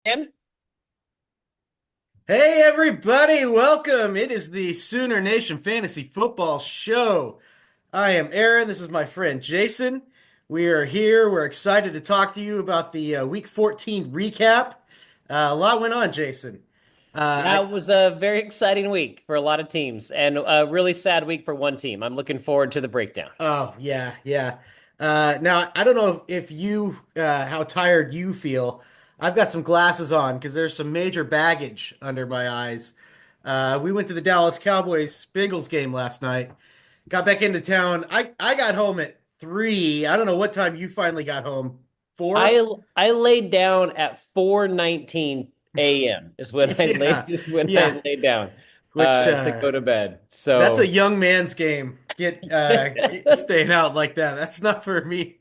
And Hey everybody, welcome. It is the Sooner Nation Fantasy Football Show. I am Aaron. This is my friend Jason. We are here. We're excited to talk to you about the Week 14 recap. A lot went on, Jason. yeah, I it was a very exciting week for a lot of teams and a really sad week for one team. I'm looking forward to the breakdown. Oh yeah, yeah. Now I don't know if you how tired you feel. I've got some glasses on because there's some major baggage under my eyes. We went to the Dallas Cowboys Bengals game last night. Got back into town. I got home at 3. I don't know what time you finally got home. 4? I laid down at 4:19 a.m. is when I laid Yeah, is when I yeah. laid down Which to go to bed. that's a So young man's game. Get staying out like that. That's not for me.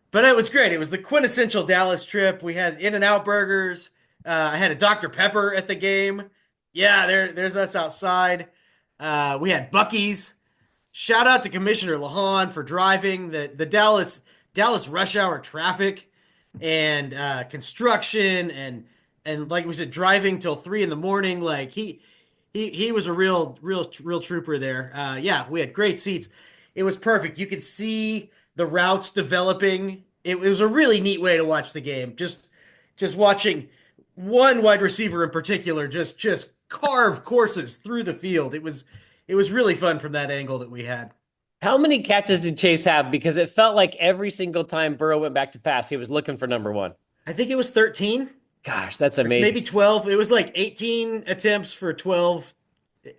But it was great. It was the quintessential Dallas trip. We had In-N-Out burgers. I had a Dr. Pepper at the game. Yeah, there's us outside. We had Bucky's. Shout out to Commissioner Lahan for driving the Dallas rush hour traffic and construction and like we said, driving till 3 in the morning. Like he was a real trooper there. Yeah, we had great seats. It was perfect. You could see the routes developing. It was a really neat way to watch the game. Just watching one wide receiver in particular just carve courses through the field. It was really fun from that angle that we had. how many catches did Chase have? Because it felt like every single time Burrow went back to pass, he was looking for number one. I think it was 13 Gosh, that's or amazing. maybe 12. It was like 18 attempts for 12. You,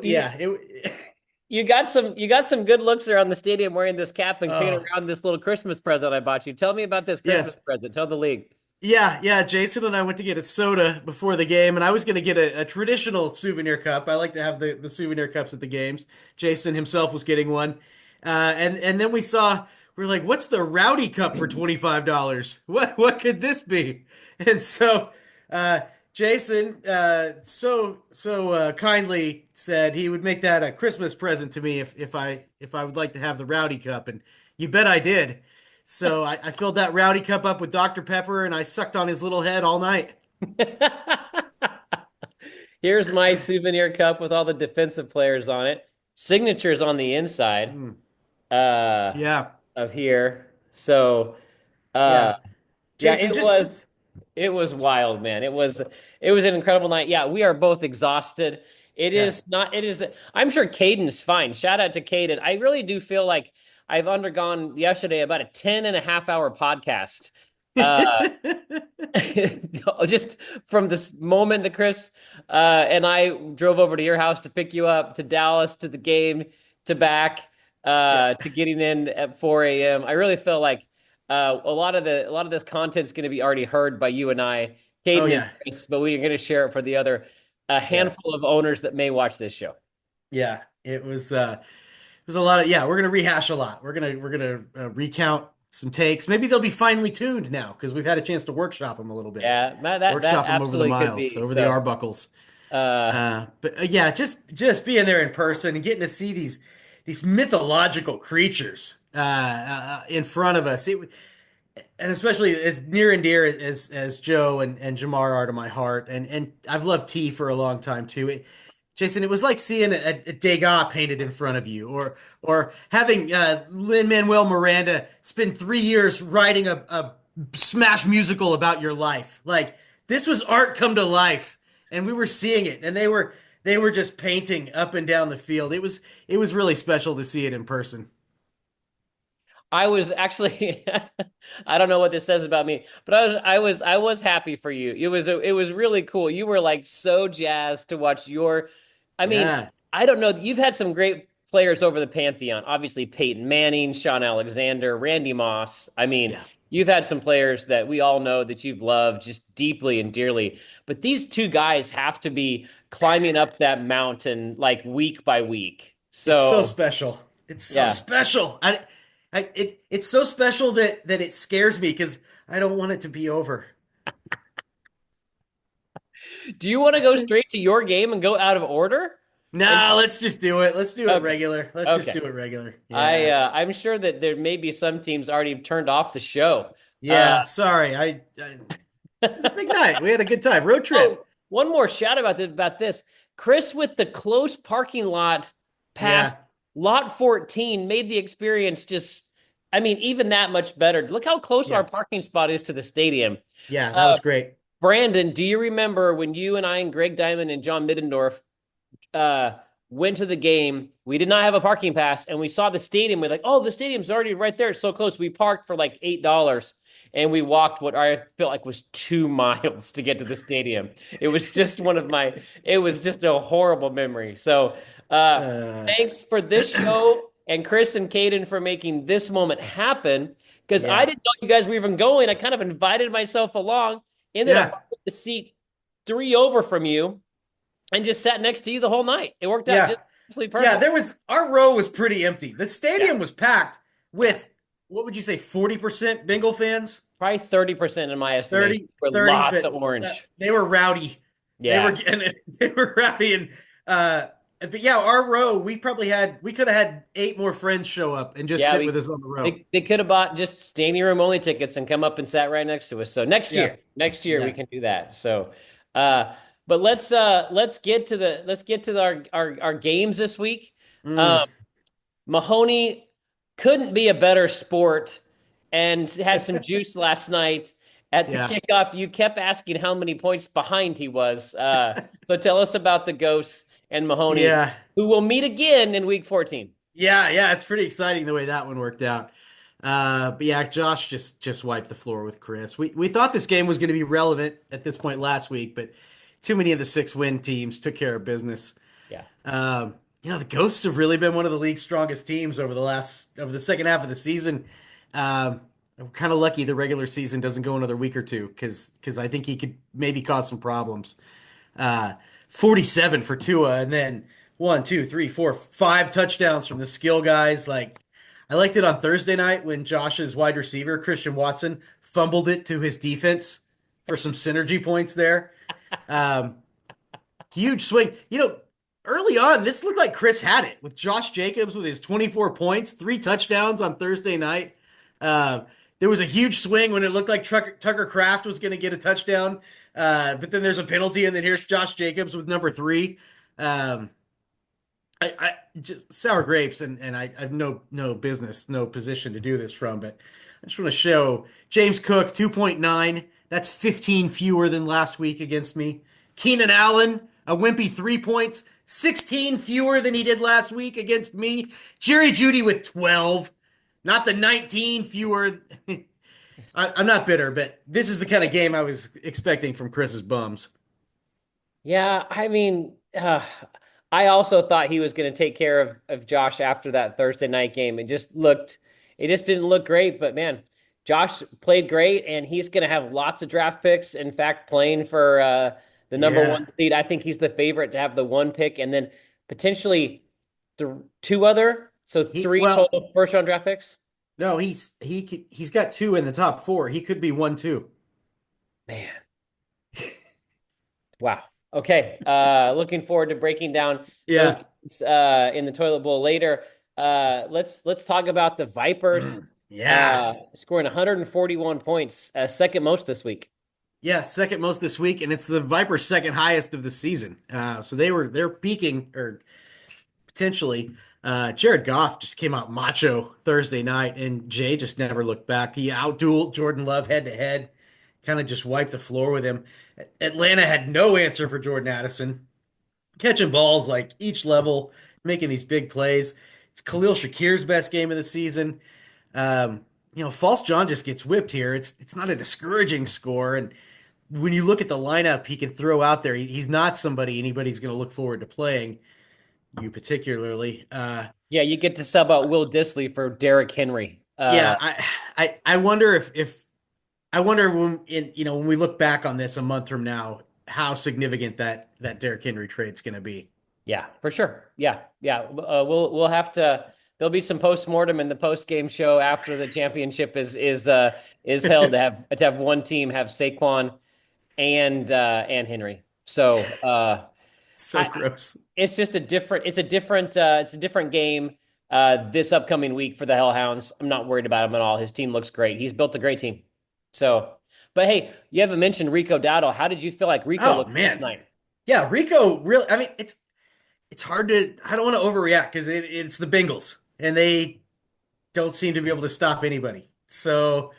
Yeah, it you got some good looks there on the stadium wearing this cap and carrying oh, around this little Christmas present I bought you. Tell me about this Christmas yes. present. Tell the league. Yeah. Jason and I went to get a soda before the game, and I was going to get a traditional souvenir cup. I like to have the souvenir cups at the games. Jason himself was getting one. And then we're like, what's the rowdy cup for $25? What could this be? And so uh, Jason kindly said he would make that a Christmas present to me if I would like to have the rowdy cup, and you bet I did. So I filled that rowdy cup up with Dr. Pepper and I sucked on his little head all night. Here's my souvenir cup with all the defensive players on it. Signatures on the inside Mm. uh, Yeah, of here. So uh, yeah. yeah, Jason, just it was wild, man. It was an incredible night. Yeah, we are both exhausted. It yeah. is not. It is. I'm sure Caden's fine. Shout out to Caden. I really do feel like I've undergone yesterday about a 10 and a half hour podcast. Uh, just from this moment that Chris and I drove over to your house to pick you up to Dallas to the game to back Yeah. to getting in at 4 a.m. I really feel like a lot of this content's going to be already heard by you and I, Oh Caden and yeah. Chris, but we're going to share it for the other a Yeah. handful of owners that may watch this show. Yeah. It was a lot of yeah, we're gonna rehash a lot. We're gonna recount some takes. Maybe they'll be finely tuned now because we've had a chance to workshop them a little bit. Yeah, that Workshop them over the absolutely could miles, be. over the So, Arbuckles. uh, But yeah, just being there in person and getting to see these mythological creatures in front of us. And especially as near and dear as Joe and Jamar are to my heart, and I've loved T for a long time too. Jason, it was like seeing a Degas painted in front of you, or having Lin-Manuel Miranda spend 3 years writing a smash musical about your life. Like this was art come to life, and we were seeing it, and they were just painting up and down the field. It was really special to see it in person. I was actually I don't know what this says about me, but I was happy for you. It was really cool. You were like so jazzed to watch your I mean, Yeah, I don't know. You've had some great players over the Pantheon. Obviously Peyton Manning, Sean Alexander, Randy Moss. I mean, yeah. you've had some players that we all know that you've loved just deeply and dearly. But these two guys have to be climbing up that mountain like week by week. It's so So, special. It's so yeah. special. It's so special that it scares me because I don't want it to be over. Do you want to go straight to your game and go out of order? And No, let's just do it. Let's do it okay, regular. Let's just okay. do it regular. I Yeah. I'm sure that there may be some teams already turned off the show. Yeah. Sorry. I It was a big night. We had a good time. Road trip. Oh, one more shout about this. Chris with the close parking lot past Yeah. lot 14 made the experience just, I mean, even that much better. Look how close our Yeah. parking spot is to the stadium. Yeah. That Uh, was great. Brandon, do you remember when you and I and Greg Diamond and John Middendorf uh, went to the game? We did not have a parking pass, and we saw the stadium. We're like, "Oh, the stadium's already right there. It's so close." We parked for like $8, and we walked what I felt like was 2 miles to get to the stadium. It was just one of my. It was just a horrible memory. So, Uh, thanks for this show and Chris and Caden for making this moment happen. Because I yeah. didn't know you guys were even going. I kind of invited myself along. Ended up Yeah. the seat three over from you and just sat next to you the whole night. It worked out Yeah. just absolutely Yeah. perfect. Our row was pretty empty. The Yeah, stadium was packed yeah. with, what would you say, 40% Bengal fans? Probably 30% in my estimation. 30, For 30, lots but of orange. they were rowdy. They were Yeah, getting they were rowdy but yeah, our row, we could have had 8 more friends show up and just yeah. sit with us on the row. They could have bought just standing room only tickets and come up and sat right next to us. So Yeah. next year we Yeah. can do that. So, but let's get to our games this week. Mm, Um, Mahoney couldn't be a better sport and had some juice last night at the yeah. kickoff. You kept asking how many points behind he was. So tell us about the Ghosts and Mahoney, Yeah. who will meet again in week 14. Yeah, yeah, it's pretty exciting the way that one worked out. But yeah, Josh just wiped the floor with Chris. We thought this game was going to be relevant at this point last week, but too many of the 6-win teams took care of business. Yeah. The Ghosts have really been one of the league's strongest teams over the second half of the season. I'm kind of lucky the regular season doesn't go another week or two because I think he could maybe cause some problems. Uh, 47 for Tua, and then one, two, three, four, 5 touchdowns from the skill guys. Like I liked it on Thursday night when Josh's wide receiver Christian Watson fumbled it to his defense for some synergy points there. Um, Huge swing. Early on, this looked like Chris had it with Josh Jacobs with his 24 points, 3 touchdowns on Thursday night. Uh, there was a huge swing when it looked like Tucker Kraft was going to get a touchdown. But then there's a penalty, and then here's Josh Jacobs with number 3. Um, I just sour grapes, and I have no business, no position to do this from, but I just want to show James Cook 2.9. That's 15 fewer than last week against me. Keenan Allen, a wimpy 3 points, 16 fewer than he did last week against me. Jerry Judy with 12, not the 19 fewer. I'm not bitter, but this is the kind of game I was expecting from Chris's bums. Yeah, I mean, I also thought he was going to take care of Josh after that Thursday night game. It just didn't look great. But man, Josh played great, and he's going to have lots of draft picks. In fact, playing for the number Yeah. one seed, I think he's the favorite to have the one pick, and then potentially two other, so three Well, total first round draft picks. no, he's got 2 in the top 4. He could be 1 too. Man, wow. Okay. Looking forward to breaking down those Yeah. games, in the toilet bowl later. Let's talk about the Vipers Yeah. scoring 141 points, second most this week. Yeah, second most this week, and it's the Vipers' second highest of the season. So they're peaking or potentially. Jared Goff just came out macho Thursday night, and Jay just never looked back. He outdueled Jordan Love head to head, kind of just wiped the floor with him. Atlanta had no answer for Jordan Addison, catching balls like each level, making these big plays. It's Khalil Shakir's best game of the season. False John just gets whipped here. It's not a discouraging score, and when you look at the lineup he can throw out there, he's not somebody anybody's going to look forward to playing. You particularly. Yeah, you get to sub out Will Disley for Derrick Henry. Yeah, I wonder if I wonder when we look back on this a month from now, how significant that Derrick Henry trade's going to be. Yeah, for sure. Yeah, yeah. We'll have to. There'll be some post mortem in the post game show after the championship is held to have one team have Saquon and Henry. So So I gross. it's just it's a different game this upcoming week for the Hellhounds. I'm not worried about him at all. His team looks great. He's built a great team. So, But hey, you haven't mentioned Rico Dowdle. How did you feel like Rico Oh looked last man. night? Yeah, Rico really, I mean, it's hard to, I don't want to overreact because it's the Bengals and they don't seem to be able to stop anybody. So,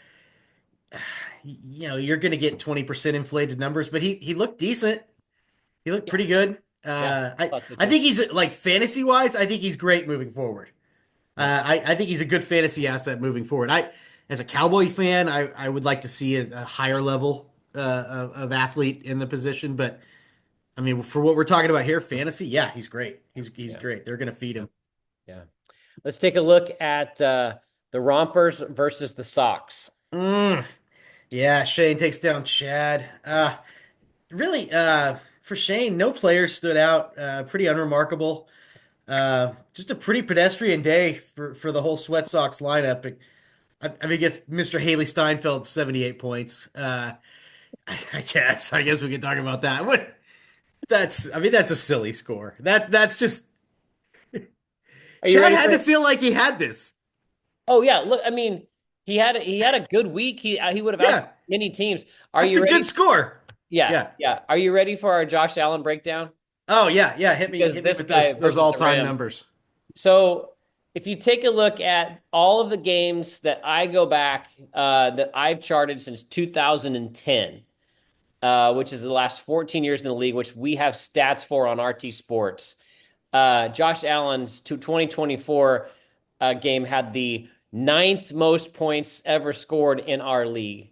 you're going to get 20% inflated numbers, but he looked decent. He looked Yeah, pretty good. yeah, I thought so I too. think he's like fantasy wise, I think he's great moving forward. Yeah, I think he's a good fantasy asset moving forward. As a Cowboy fan, I would like to see a higher level of athlete in the position, but I mean, for what we're talking about here, fantasy, yeah, he's great. He's yeah, great. They're going to feed yeah, him. yeah. Let's take a look at the Rompers versus the Sox. Mm, yeah, Shane takes down Chad. Really, for Shane, no players stood out. Pretty unremarkable. Just a pretty pedestrian day for the whole Sweat Sox lineup. I mean, I guess Mr. Haley Steinfeld, 78 points. I guess we can talk about that. I mean, that's a silly score. That's just Are you Chad ready had for to it? feel like he had this. Oh yeah, look, I mean, he had a good week. He would have outscored Yeah, many teams. Are that's you a good ready? score. Yeah, Yeah. yeah. Are you ready for our Josh Allen breakdown? Oh yeah, yeah. Hit me, Because hit me this with guy those versus all the time Rams. numbers. So if you take a look at all of the games that I go back that I've charted since 2010, which is the last 14 years in the league, which we have stats for on RT Sports. Josh Allen's 2024 game had the ninth most points ever scored in our league.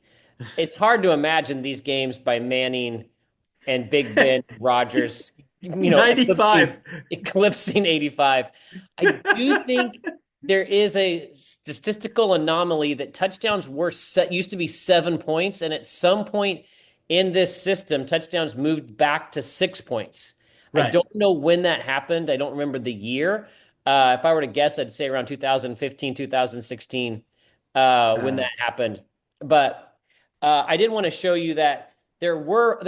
It's hard to imagine these games by Manning and Big Ben Rogers, eclipsing 95. 85. I do think there is a statistical anomaly that touchdowns were set used to be 7 points, and at some point in this system, touchdowns moved back to 6 points. I Right. don't know when that happened. I don't remember the year. If I were to guess, I'd say around 2015, 2016, when Uh, that happened. But I did want to show you that there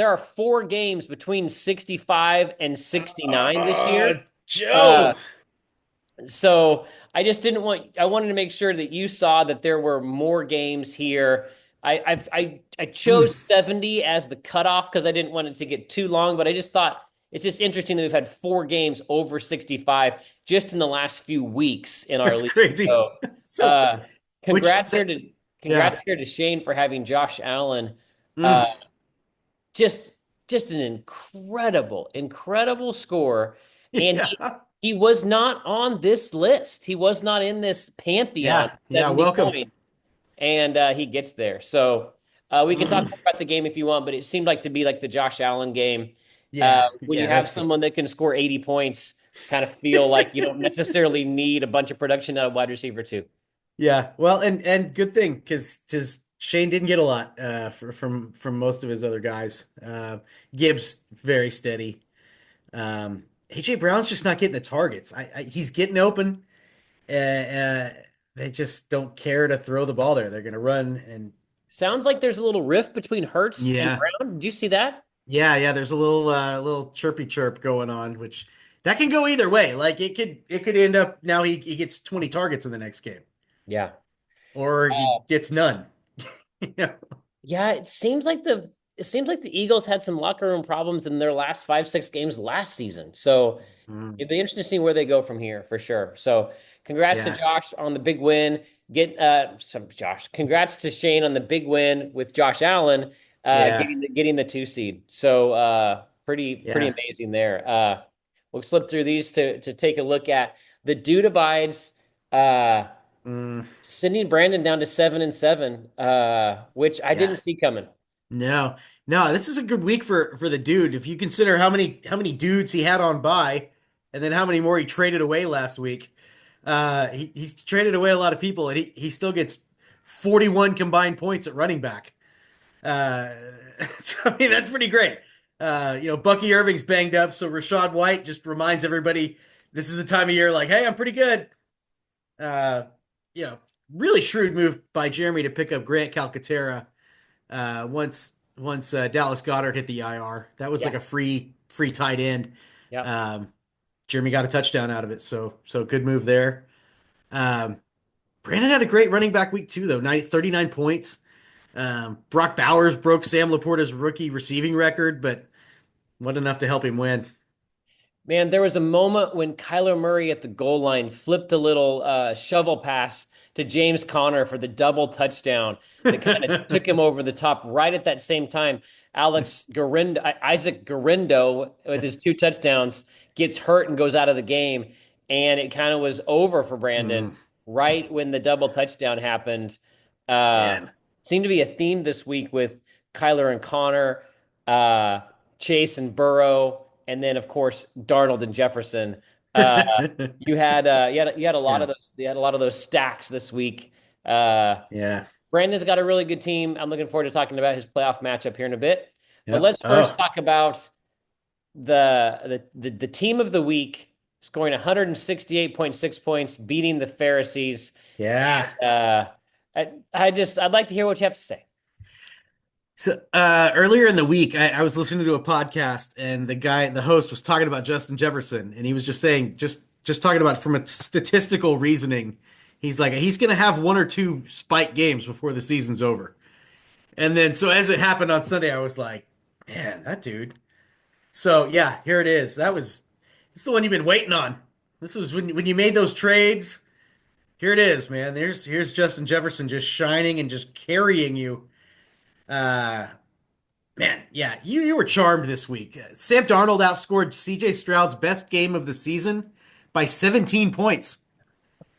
are 4 games between 65 and 69 this year. Uh, Joe. so I wanted to make sure that you saw that there were more games here. I Mm, chose 70 as the cutoff because I didn't want it to get too long, but I just thought it's just interesting that we've had 4 games over 65 just in the last few weeks in our that's league. crazy. So So, uh which, congrats here to yeah. congrats here to Shane for having Josh Allen. Mm, Uh just just an incredible score. And yeah. he was not on this list. He was not in this pantheon, Yeah. Yeah. 70 Welcome. points, and he gets there. So we can talk Mm, more about the game if you want, but it seemed like to be like the Josh Allen game. yeah. When you Yeah. have That's the, someone that can score 80 points, kind of feel like you don't necessarily need a bunch of production out of wide receiver too. yeah. Well, and good thing because Shane didn't get a lot from most of his other guys. Gibbs very steady. AJ Brown's just not getting the targets. He's getting open. They just don't care to throw the ball there. They're going to run and Sounds like there's a little rift between Hurts and yeah, Brown. Did you see that? yeah. There's a little chirpy chirp going on, which that can go either way. Like it could end up now he gets 20 targets in the next game, Yeah. or he gets none. Yeah. Yeah, it seems like the Eagles had some locker room problems in their last 5, 6 games last season. So Mm, it'd be interesting to see where they go from here for sure. So congrats to yeah, Josh on the big win. Congrats to Shane on the big win with Josh Allen, yeah, getting the 2 seed. So pretty yeah. amazing there. We'll slip through these to take a look at the dude abides. Uh, Mm, Sending Brandon down to 7-7, which I yeah. didn't see coming. No, no. This is a good week for the dude. If you consider how many dudes he had on bye, and then how many more he traded away last week. He's traded away a lot of people, and he still gets 41 combined points at running back. Uh, so, I mean, that's pretty great. Bucky Irving's banged up, so Rashad White just reminds everybody this is the time of year like, hey, I'm pretty good. Uh, you know, really shrewd move by Jeremy to pick up Grant Calcaterra once Dallas Goddard hit the IR. That was like Yeah, a free tight end. yep, Um, Jeremy got a touchdown out of it, so good move there. Um, Brandon had a great running back week too, though. 39 points. Brock Bowers broke Sam Laporta's rookie receiving record, but wasn't enough to help him win. Man, there was a moment when Kyler Murray at the goal line flipped a little shovel pass to James Conner for the double touchdown that kind of took him over the top. Right at that same time, Isaac Garindo, with his two touchdowns, gets hurt and goes out of the game, and it kind of was over for Brandon Mm, right when the double touchdown happened. Uh, man. Seemed to be a theme this week with Kyler and Connor, uh, Chase and Burrow, and then of course Darnold and Jefferson. Uh, you had a lot of Yeah. those. You had a lot of those stacks this week. Uh, Yeah. Brandon's got a really good team. I'm looking forward to talking about his playoff matchup here in a bit. But Yep. let's first Oh, talk about the team of the week scoring 168.6 points, beating the Pharisees. yeah. Uh, I'd like to hear what you have to say. So earlier in the week, I was listening to a podcast, and the host, was talking about Justin Jefferson, and he was just saying, just talking about from a statistical reasoning, he's like he's going to have one or two spike games before the season's over. And then, so as it happened on Sunday, I was like, man, that dude. So yeah, here it is. It's the one you've been waiting on. This was when you made those trades. Here it is, man. Here's Justin Jefferson just shining and just carrying you. Uh, Man, yeah, you were charmed this week. Sam Darnold outscored C.J. Stroud's best game of the season by 17 points.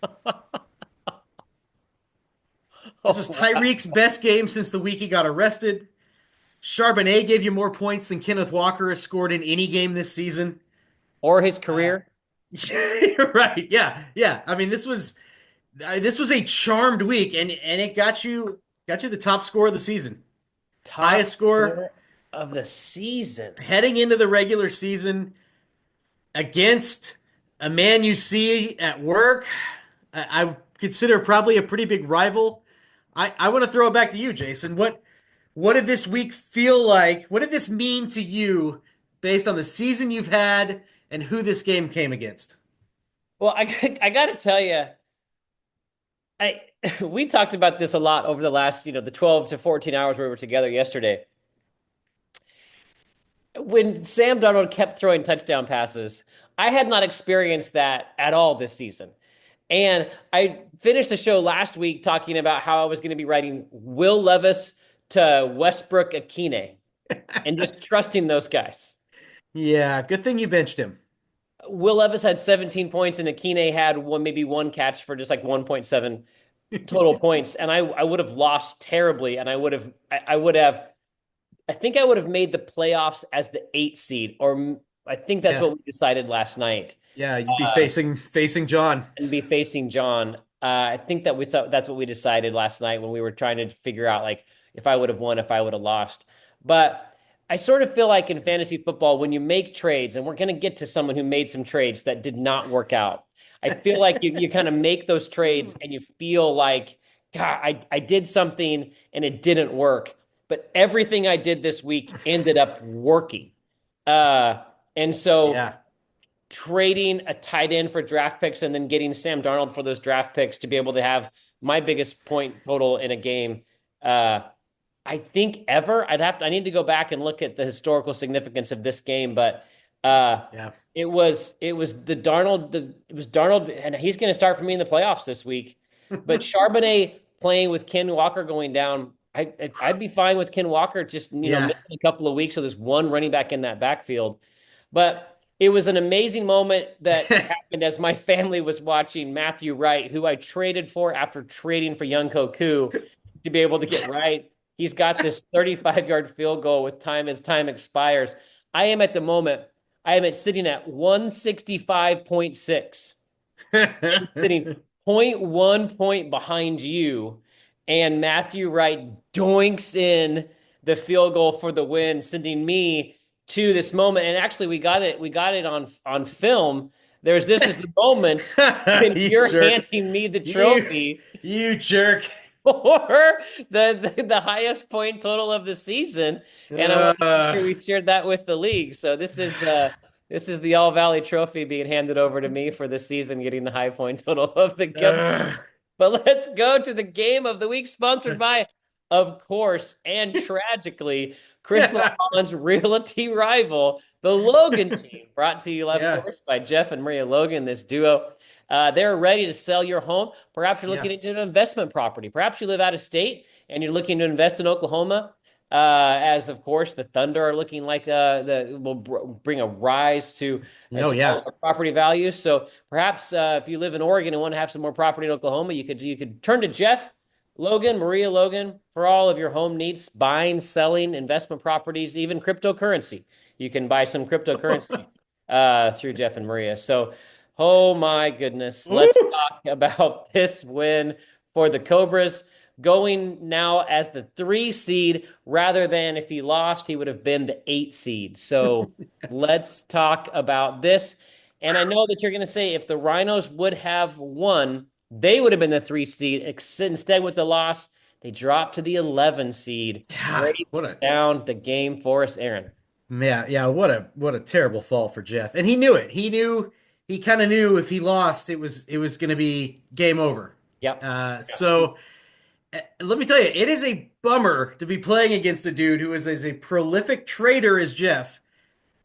This was Oh, wow. Tyreek's best game since the week he got arrested. Charbonnet gave you more points than Kenneth Walker has scored in any game this season. Or his Uh, career. you're right. Yeah, yeah. I mean, this was a charmed week, and it got you the top score of the season, Top highest score score of the season. heading into the regular season against a man you see at work. I consider probably a pretty big rival. I want to throw it back to you, Jason. What did this week feel like? What did this mean to you based on the season you've had and who this game came against? Well, I got to tell you, I we talked about this a lot over the last, the 12 to 14 hours we were together yesterday. When Sam Darnold kept throwing touchdown passes, I had not experienced that at all this season. And I finished the show last week talking about how I was going to be writing Will Levis to Westbrook Akine and just trusting those guys. Yeah, good thing you benched him. Will Levis had 17 points and Akine had maybe one catch for just like 1.7 total points. And I would have lost terribly. And I think I would have made the playoffs as the 8 seed, or I think that's Yeah, what we decided last night. yeah, you'd be Uh, facing John. and be facing John. I think that's what we decided last night when we were trying to figure out like if I would have won, if I would have lost. But I sort of feel like in fantasy football, when you make trades, and we're going to get to someone who made some trades that did not work out. I feel like you kind of make those trades and you feel like, God, I did something and it didn't work, but everything I did this week ended up working. And so Yeah, trading a tight end for draft picks and then getting Sam Darnold for those draft picks to be able to have my biggest point total in a game. Uh, I think ever. I need to go back and look at the historical significance of this game, but uh, yeah. it was Darnold, and he's going to start for me in the playoffs this week. But Charbonnet playing with Ken Walker going down, I'd be fine with Ken Walker just Yeah. missing a couple of weeks, so there's one running back in that backfield. But it was an amazing moment that happened as my family was watching Matthew Wright, who I traded for after trading for Young Koku to be able to get right. He's got this 35-yard field goal with time as time expires. I am at the moment, I am sitting at 165.6. I'm sitting zero point 0.1 point behind you, and Matthew Wright doinks in the field goal for the win, sending me to this moment. And actually, we got it on film. This is the moment when You you're jerk. handing me the You trophy you jerk. for the highest point total of the season, and I want to make Uh, sure we shared that with the league. So this is the All Valley Trophy being handed over to me for this season, getting the high point total of the government. uh, But let's go to the game of the week, sponsored by of course, and tragically, Chris LaHon's realty rival, the Logan team, brought to you, of Yeah. course, by Jeff and Maria Logan, this duo. They're ready to sell your home. Perhaps you're Yeah. looking into an investment property. Perhaps you live out of state and you're looking to invest in Oklahoma. As of course, the Thunder are looking like the will bring a rise Oh, to all yeah. of our property values. So perhaps if you live in Oregon and want to have some more property in Oklahoma, you could turn to Jeff Logan, Maria Logan, for all of your home needs, buying, selling, investment properties, even cryptocurrency. You can buy some cryptocurrency through Jeff and Maria. So, oh my goodness, let's Ooh. talk about this win for the Cobras, going now as the 3 seed rather than if he lost, he would have been the 8 seed. So, let's talk about this. And I know that you're going to say if the Rhinos would have won, they would have been the 3 seed. Instead, with the loss, they dropped to the 11 seed. Yeah. Break What a down the game for us, Aaron. Yeah, yeah, what a terrible fall for Jeff. And he knew it. He kind of knew if he lost it was going to be game over. Yep. So let me tell you, it is a bummer to be playing against a dude who is as a prolific trader as Jeff,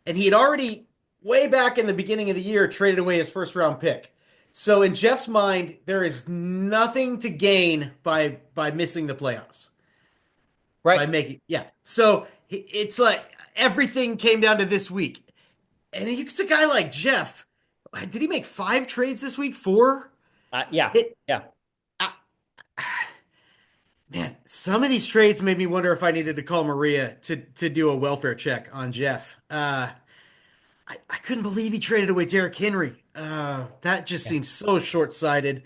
and he had already way back in the beginning of the year traded away his first round pick. So in Jeff's mind, there is nothing to gain by missing the playoffs. Right. By making yeah. So it's like everything came down to this week. And it's a guy like Jeff. Did he make 5 trades this week? 4? Yeah. It Yeah. uh, Man, some of these trades made me wonder if I needed to call Maria to do a welfare check on Jeff. I couldn't believe he traded away Derrick Henry. That just Yeah. seems so short-sighted.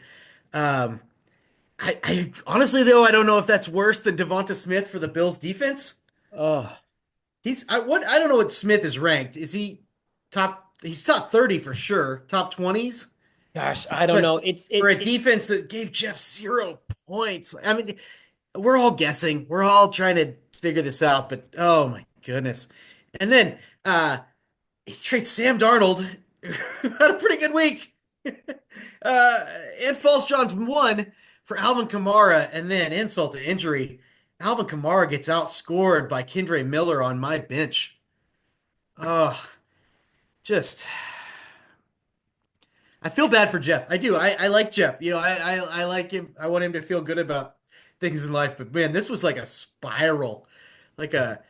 Um, I honestly though I don't know if that's worse than Devonta Smith for the Bills defense. Oh, I don't know what Smith is ranked. Is he top? He's top 30 for sure, top 20s. gosh. I don't But know. It's for it, a it defense that gave Jeff 0 points, I mean, we're all guessing. We're all trying to figure this out. But oh my goodness! And then he trades Sam Darnold, who had a pretty good week, uh, and False John's won for Alvin Kamara, and then insult to injury. Alvin Kamara gets outscored by Kendre Miller on my bench. Oh, just I feel bad for Jeff. I do. I like Jeff. I like him. I want him to feel good about things in life. But man, this was like a spiral. Like a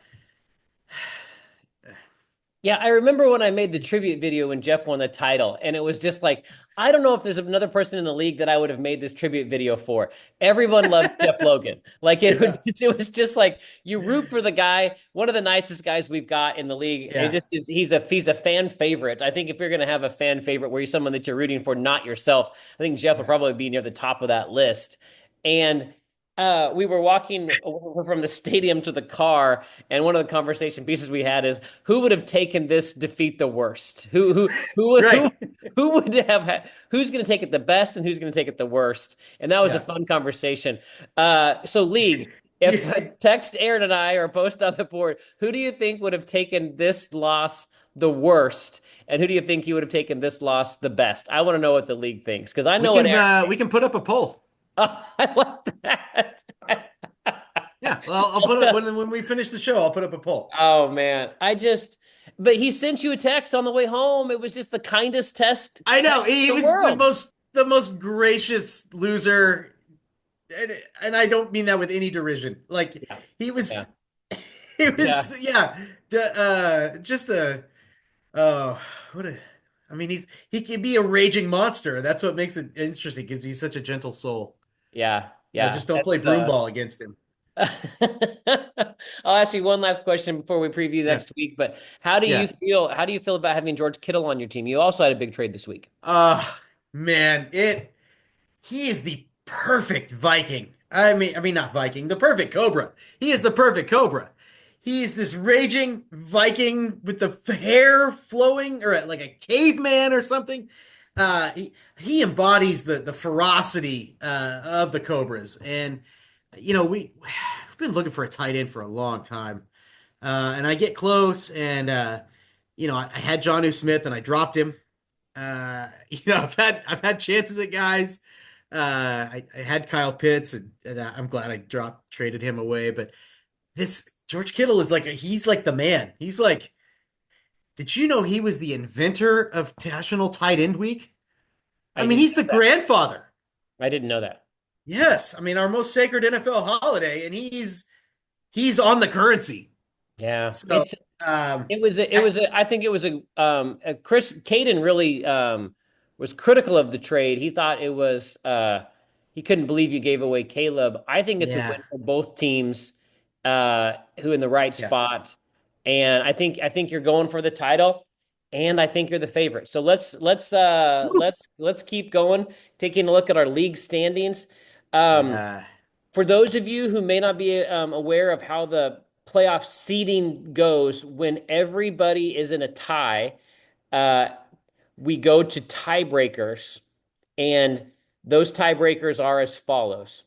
Yeah, I remember when I made the tribute video when Jeff won the title, and it was just like, I don't know if there's another person in the league that I would have made this tribute video for. Everyone loved Jeff Logan. Like yeah, it was just like you root for the guy, one of the nicest guys we've got in the league. It yeah, just is he's a fan favorite. I think if you're gonna have a fan favorite where you're someone that you're rooting for, not yourself, I think Jeff will yeah. probably be near the top of that list. And we were walking from the stadium to the car, and one of the conversation pieces we had is who would have taken this defeat the worst? Right. Who would have who's going to take it the best and who's going to take it the worst? And that was a Yeah. fun conversation. So league, Do if you- text Aaron and I or post on the board, who do you think would have taken this loss the worst, and who do you think you would have taken this loss the best? I want to know what the league thinks because I know what Aaron. we can put up a poll. Oh, I like that. Yeah. Well, I'll put it when we finish the show. I'll put up a poll. Oh man, but he sent you a text on the way home. It was just the kindest I know text he in the was world. the most gracious loser, and I don't mean that with any derision. Like Yeah, he was, yeah, he yeah, was, yeah, just a oh, what a. I mean, he can be a raging monster. That's what makes it interesting because he's such a gentle soul. yeah, yeah. Just don't play That's broomball against him. I'll ask you one last question before we preview Yeah, next week. But how do you yeah. feel? How do you feel about having George Kittle on your team? You also had a big trade this week. Man, he is the perfect Viking. I mean not Viking, the perfect Cobra. He is the perfect Cobra. He is this raging Viking with the hair flowing, or like a caveman or something. He embodies the ferocity of the Cobras, and we've been looking for a tight end for a long time. And I get close, and I had Jonnu Smith, and I dropped him. I've had chances at guys. I had Kyle Pitts, and I'm glad I traded him away. But this George Kittle is he's like the man. He's like, did you know he was the inventor of National Tight End Week? I I mean, didn't he's know the that. grandfather. I didn't know that. Yes, I mean our most sacred NFL holiday, and he's on the currency. Yeah, So, I, I think it was a Chris Caden really was critical of the trade. He thought it was he couldn't believe you gave away Caleb. I think it's a yeah, win for both teams who in the right yeah. spot. And I think you're going for the title and I think you're the favorite. So let's keep going, taking a look at our league standings. Um Yeah. for those of you who may not be aware of how the playoff seeding goes, when everybody is in a tie, uh, we go to tiebreakers, and those tiebreakers are as follows.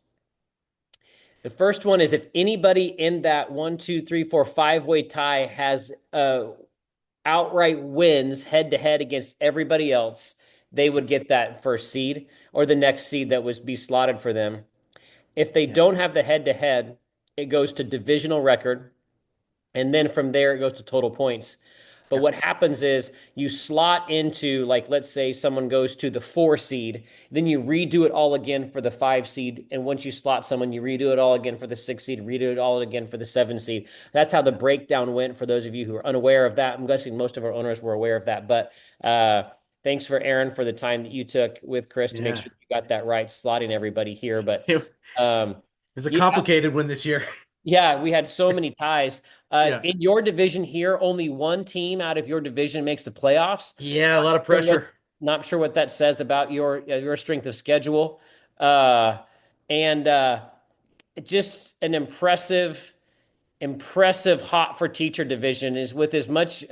The first one is if anybody in that 1, 2, 3, 4, 5 way tie has outright wins head to head against everybody else, they would get that first seed or the next seed that was be slotted for them. If they Yeah. don't have the head to head, it goes to divisional record. And then from there, it goes to total points. But Yeah. what happens is you slot into, like, let's say someone goes to the 4 seed, then you redo it all again for the 5 seed. And once you slot someone, you redo it all again for the 6 seed, redo it all again for the 7 seed. That's how the breakdown went for those of you who are unaware of that. I'm guessing most of our owners were aware of that. But thanks for Aaron for the time that you took with Chris to make Yeah. sure you got that right, slotting everybody here. But It um, was a yeah, complicated one this year. yeah, we had so many ties. Yeah. In your division here, only one team out of your division makes the playoffs. Yeah, a lot of Sure what, pressure. not sure what that says about your strength of schedule. Uh, and just an impressive hot for teacher division is with as much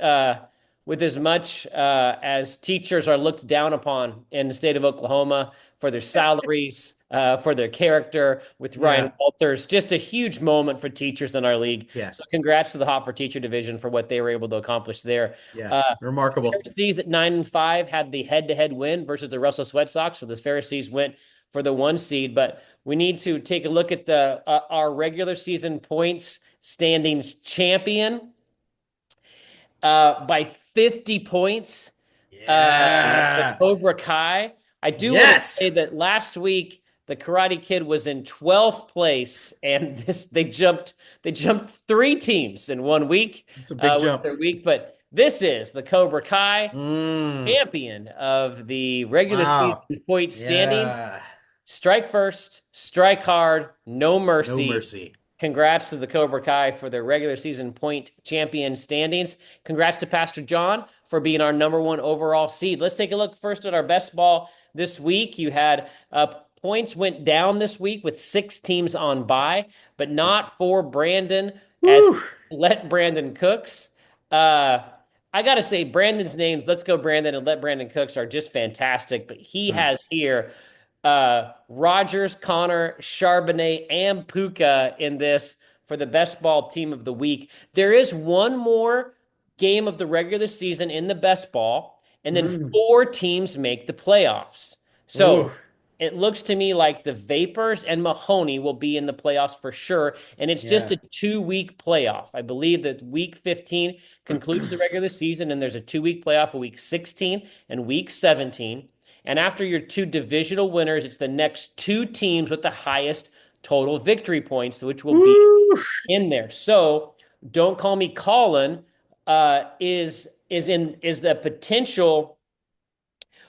as teachers are looked down upon in the state of Oklahoma for their salaries, for their character with Ryan Yeah. Walters. Just a huge moment for teachers in our league. Yeah. So congrats to the hot for teacher division for what they were able to accomplish there. Yeah. Uh, Remarkable. Pharisees at 9-5 had the head-to-head win versus the Russell Sweat Sox. So the Pharisees went for the 1 seed, but we need to take a look at the our regular season points standings champion by 50 points. The Yeah. Cobra Kai. I do want to Yes. say that last week the Karate Kid was in 12th place, and they jumped 3 teams in 1 week It's a big with jump. their week. But this is the Cobra Kai Mm. champion of the regular season Wow. point standings. Yeah. Strike first, strike hard, no No mercy. mercy. Congrats to the Cobra Kai for their regular season point champion standings. Congrats to Pastor John for being our #1 overall seed. Let's take a look first at our best ball this week. You had points went down this week with 6 teams on bye, but not for Brandon as Woo. let Brandon Cooks. Uh, I got to say, Brandon's names, let's go Brandon and let Brandon Cooks are just fantastic, but he Mm. has here Rogers, Connor, Charbonnet, and Puka in this for the best ball team of the week. There is one more game of the regular season in the best ball, and then Mm. 4 teams make the playoffs. So Ooh. it looks to me like the Vapors and Mahoney will be in the playoffs for sure. And it's just Yeah. a 2 week playoff. I believe that week 15 concludes the regular season, and there's a 2 week playoff of week 16 and week 17. And after your 2 divisional winners, it's the next 2 teams with the highest total victory points, which will be Woo. in there. So don't call me Colin. Is the potential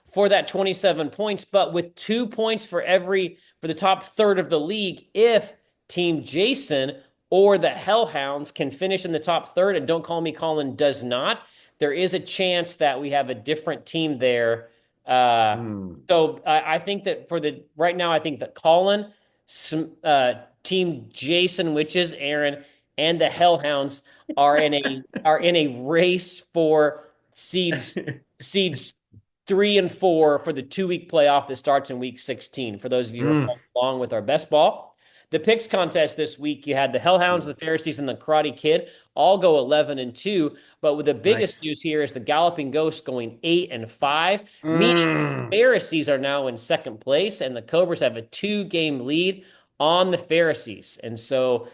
for that 27 points, but with 2 points for the top third of the league, if Team Jason or the Hellhounds can finish in the top third, and don't call me Colin does not, there is a chance that we have a different team there. Uh, Mm. I think that for the right now, I think that Colin, Team Jason, which is Aaron, and the Hellhounds are in a race for seeds 3 and 4 for the 2 week playoff that starts in week 16. For those of you who are Mm. following along with our best ball, The picks contest this week, you had the Hellhounds, the Pharisees, and the Karate Kid all go 11-2. But with the biggest Nice. news here is the Galloping Ghost going 8-5, meaning Mm. the Pharisees are now in second place, and the Cobras have a 2-game lead on the Pharisees. And so,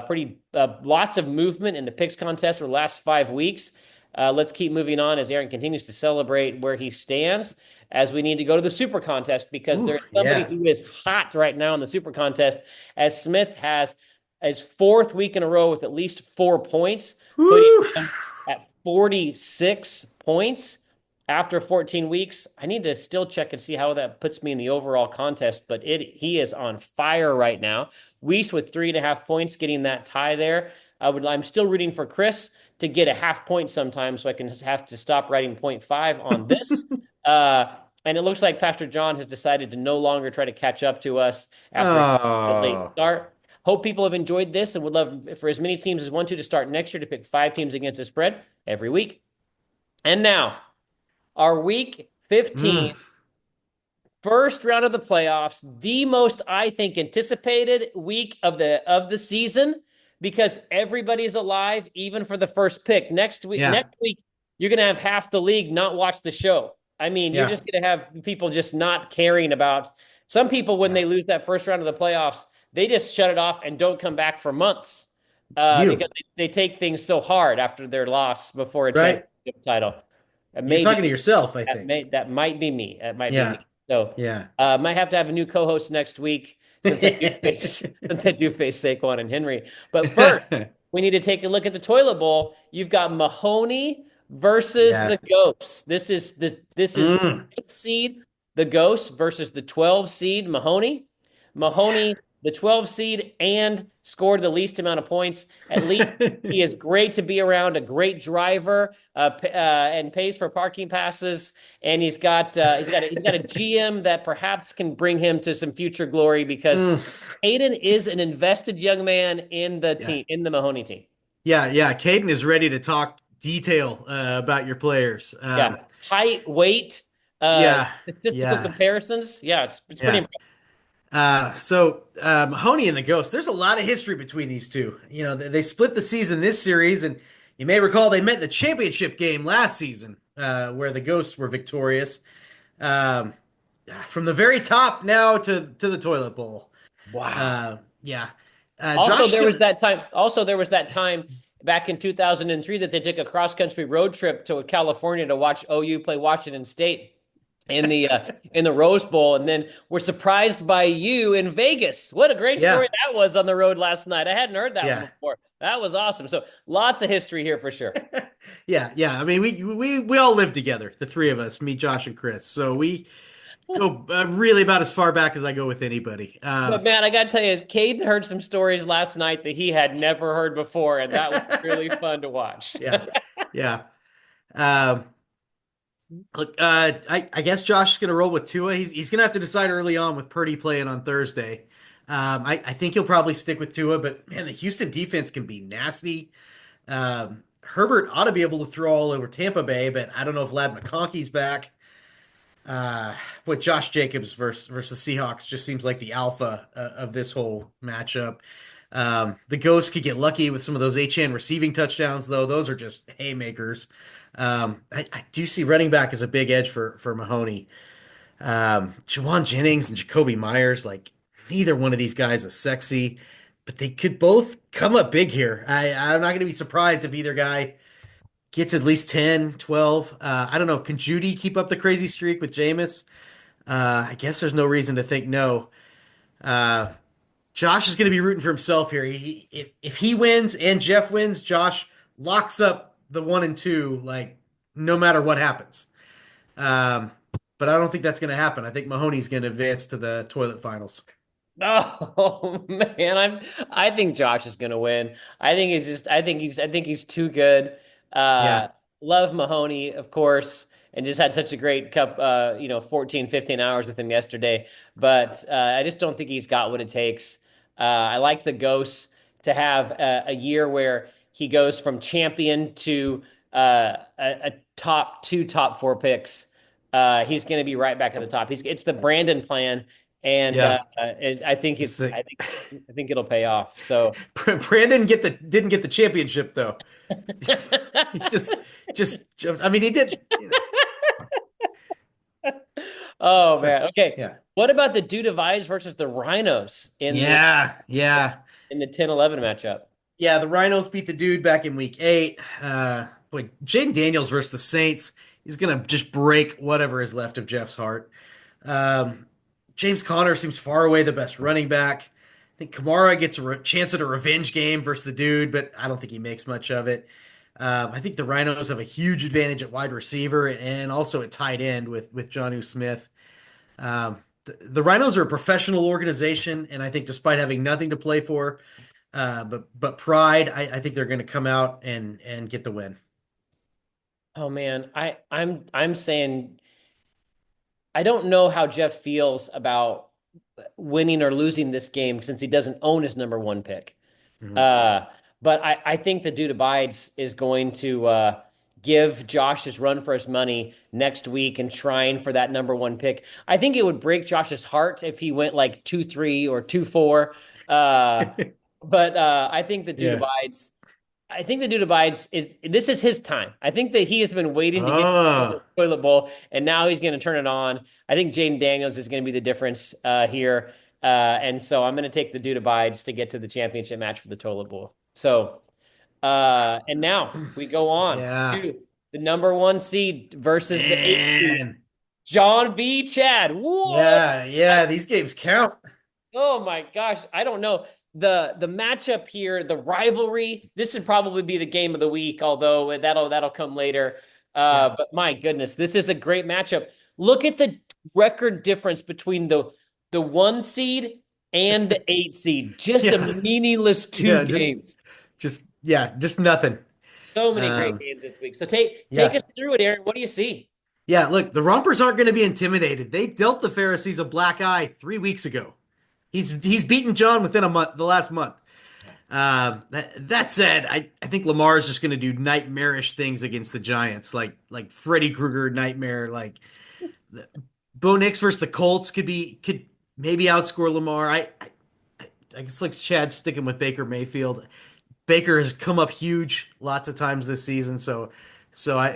pretty lots of movement in the picks contest for the last 5 weeks. Let's keep moving on as Aaron continues to celebrate where he stands. As we need to go to the Super Contest because Ooh, there's somebody yeah. who is hot right now in the Super Contest, as Smith has his fourth week in a row with at least 4 points, putting Woo. him at 46 points after 14 weeks. I need to still check and see how that puts me in the overall contest, but he is on fire right now. Weiss with 3.5 points, getting that tie there. I'm still rooting for Chris to get a half point sometimes, so I can have to stop writing 0.5 on this. And it looks like Pastor John has decided to no longer try to catch up to us after a late Oh. start. Hope people have enjoyed this and would love for as many teams as want to start next year to pick 5 teams against the spread every week. And now, our week 15 Mm. first round of the playoffs, the most I think anticipated week of the season because everybody's alive, even for the first pick. Yeah. Next week, you're gonna have half the league not watch the show. I mean, you're Yeah. just gonna have people just not caring about some people when Yeah. they lose that first round of the playoffs, they just shut it off and don't come back for months because You, they take things so hard after their loss before a right? championship title. You're talking to Maybe yourself, I that think. might be me. That might be me. Yeah. So Yeah. might have to have a new co-host next week since I do face Saquon and Henry. But first, we need to take a look at the toilet bowl. You've got Mahoney versus Yeah. the Ghosts. This is the Mm. 8th seed, the Ghosts versus the 12 seed Mahoney. Mahoney, the 12 seed, and scored the least amount of points. At least he is great to be around, a great driver, and pays for parking passes. And he's got a GM that perhaps can bring him to some future glory because Mm. Caden is an invested young man in the Yeah. team, in the Mahoney team. Yeah. Yeah. Caden is ready to talk detail about your players. Yeah, height, weight, Yeah. statistical Yeah. comparisons. Yeah, it's pretty Yeah. impressive. Mahoney and the Ghost, there's a lot of history between these two. You know, they split the season this series, and you may recall they met in the championship game last season, where the Ghosts were victorious. Um, from the very top now to the toilet bowl. Wow. Yeah. Also, Josh is there was gonna. that time. Also, there was that time back in 2003 that they took a cross country road trip to California to watch OU play Washington State in the Rose Bowl, and then we're surprised by you in Vegas. What a great story Yeah. that was on the road last night. I hadn't heard that one Yeah. before. That was awesome. So lots of history here for sure. Yeah. Yeah. I mean, we all live together, the three of us, me, Josh, and Chris. So we go really about as far back as I go with anybody. But man, I got to tell you, Caden heard some stories last night that he had never heard before, and that was really fun to watch. Yeah. Yeah. Um, Look, I guess Josh is going to roll with Tua. He's going to have to decide early on with Purdy playing on Thursday. I think he'll probably stick with Tua, but man, the Houston defense can be nasty. Herbert ought to be able to throw all over Tampa Bay, but I don't know if Lad McConkey's back. With Josh Jacobs versus Seahawks just seems like the alpha of this whole matchup. The Ghosts could get lucky with some of those HN receiving touchdowns, though. Those are just haymakers. I do see running back as a big edge for Mahoney. Jawan Jennings and Jacoby Myers, like neither one of these guys is sexy, but they could both come up big here. I'm not going to be surprised if either guy gets at least 10, 12. I don't know. Can Judy keep up the crazy streak with Jameis? I guess there's no reason to think no. Uh, Josh is going to be rooting for himself here. If he wins and Jeff wins, Josh locks up the 1 and 2, like no matter what happens. Um, but I don't think that's going to happen. I think Mahoney's going to advance to the toilet finals. Oh man, I think Josh is gonna win. I think he's too good. Uh Yeah, love Mahoney, of course, and just had such a great 14, 15 hours with him yesterday. But I just don't think he's got what it takes. I like the Ghosts to have a year where he goes from champion to a top 4 picks. He's going to be right back at the top. It's the Brandon plan. and Yeah. I think Just the I think it'll pay off. So. Brandon didn't get the championship though. He just I mean he did, you know. Oh So man. Okay. yeah. What about the Dude Divides versus the Rhinos Yeah, yeah. in the 10-11 matchup? Yeah, the Rhinos beat the dude back in week 8. Boy, Jaden Daniels versus the Saints. He's gonna just break whatever is left of Jeff's heart. Um, James Conner seems far away the best running back. I think Kamara gets a chance at a revenge game versus the dude, but I don't think he makes much of it. I think the Rhinos have a huge advantage at wide receiver and also at tight end with Jonnu Smith. The Rhinos are a professional organization, and I think despite having nothing to play for, but pride, I think they're going to come out and get the win. Oh man, I'm saying I don't know how Jeff feels about winning or losing this game since he doesn't own his number one pick. Mhm. Uh, but I think the dude abides is going to give Josh his run for his money next week and trying for that number one pick. I think it would break Josh's heart if he went like 2-3 or 2-4. Uh, but I think the dude Yeah. abides. I think the dude abides is this is his time. I think that he has been waiting to get to the Oh, toilet bowl, and now he's going to turn it on. I think Jaden Daniels is going to be the difference here, and so I'm going to take the dude abides to get to the championship match for the toilet bowl. So, and now we go on yeah. to the number one seed versus the eight seed, Man. John v. Chad. Whoa! Yeah, yeah, these games count. Oh my gosh, I don't know. The matchup here, the rivalry, this would probably be the game of the week, although that'll come later. Yeah. But my goodness, this is a great matchup. Look at the record difference between the one seed and the eight seed. Just a Yeah. meaningless two Yeah, games. just nothing. So many great Um, games this week. So take yeah. us through it, Aaron. What do you see? Yeah, look, the Rompers aren't going to be intimidated. They dealt the Pharisees a black eye 3 weeks ago. He's beaten John within a month, the last month. That said, I think Lamar is just going to do nightmarish things against the Giants, like Freddy Krueger nightmare. Like Bo Nix versus the Colts could maybe outscore Lamar. I guess like Chad sticking with Baker Mayfield. Baker has come up huge lots of times this season, so I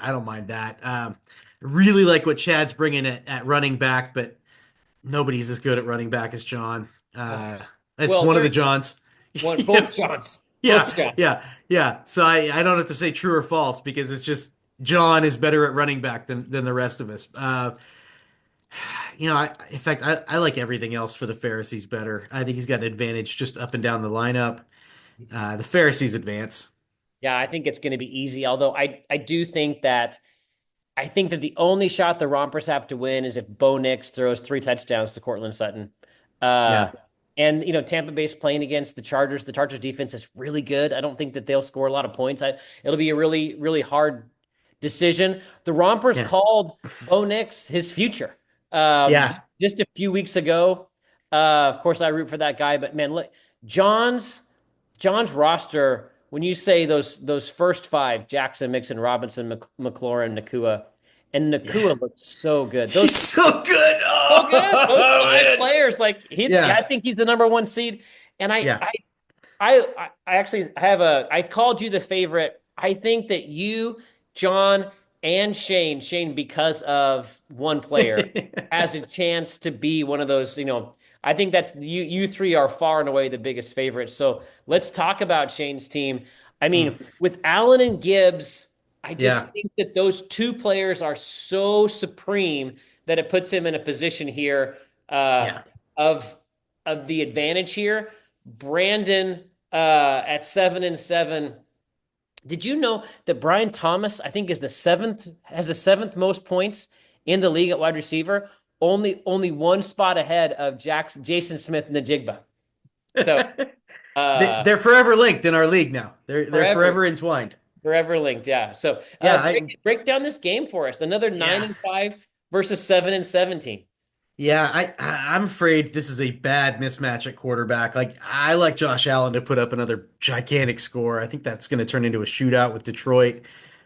don't mind that. Really like what Chad's bringing at running back, but nobody's as good at running back as John. Oh, That's well, one of there the Johns. Yeah, both shots. yeah, Both shots. yeah, yeah. So I don't have to say true or false because it's just John is better at running back than the rest of us. In fact, I like everything else for the Pharisees better. I think he's got an advantage just up and down the lineup. The Pharisees advance. Yeah, I think it's going to be easy. Although I do think that the only shot the Rompers have to win is if Bo Nix throws 3 touchdowns to Cortland Sutton. Uh, Yeah, and Tampa Bay's playing against the Chargers. The Chargers defense is really good. I don't think that they'll score a lot of points. It'll be a really, really hard decision. The Rompers yeah, called Bo Nix his future yeah. just a few weeks ago. Of course, I root for that guy, but man, look, John's John's roster, when you say those first five, Jackson, Mixon, Robinson, McLaurin, Nakua, and Yeah. Nakua looks so good. Those He's so good. so good. Those Oh, five man. players, like Yeah. I think he's the number one seed. And Yeah. I actually have I called you the favorite. I think that you, John, and Shane, because of one player, has a chance to be one of those, I think that's you three are far and away the biggest favorites. So let's talk about Shane's team. I Mm, mean, with Allen and Gibbs, I just yeah. think that those two players are so supreme that it puts him in a position here Yeah. of the advantage here. Brandon at 7-7. Did you know that Brian Thomas, I think, has the seventh most points in the league at wide receiver? Only one spot ahead of Jason Smith and the Jigba. So uh They're forever linked in our league now. They're forever, forever entwined. forever linked. Yeah. So Yeah, break down this game for us. Another nine yeah. and five versus 7-17. Yeah, I'm afraid this is a bad mismatch at quarterback. Like I like Josh Allen to put up another gigantic score. I think that's going to turn into a shootout with Detroit.